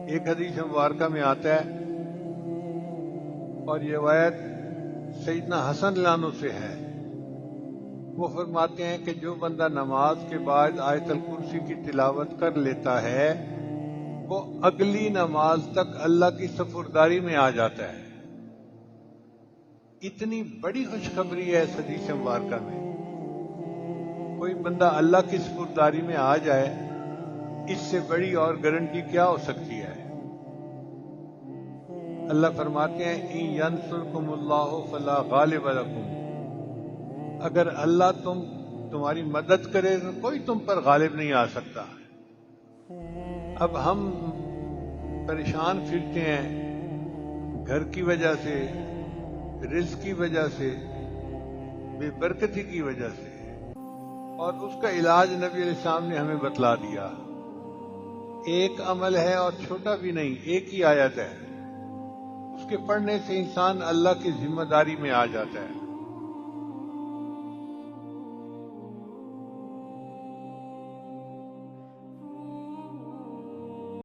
ایک حدیث مبارکہ میں آتا ہے اور یہ روایت سیدنا حسن لانو سے ہے، وہ فرماتے ہیں کہ جو بندہ نماز کے بعد آیت الکرسی کی تلاوت کر لیتا ہے وہ اگلی نماز تک اللہ کی سپرداری میں آ جاتا ہے۔ اتنی بڑی خوشخبری ہے اس حدیث مبارکہ میں، کوئی بندہ اللہ کی سپرداری میں آ جائے، اس سے بڑی اور گارنٹی کیا ہو سکتی ہے؟ اللہ فرماتے ہیں ان ینصرکم اللہ فلا غالب لکم، اگر اللہ تمہاری مدد کرے تو کوئی تم پر غالب نہیں آ سکتا۔ اب ہم پریشان پھرتے ہیں گھر کی وجہ سے، رزق کی وجہ سے، بے برکتی کی وجہ سے، اور اس کا علاج نبی علیہ السلام نے ہمیں بتلا دیا۔ ایک عمل ہے اور چھوٹا بھی نہیں، ایک ہی آیت ہے، اس کے پڑھنے سے انسان اللہ کی ذمہ داری میں آ جاتا ہے۔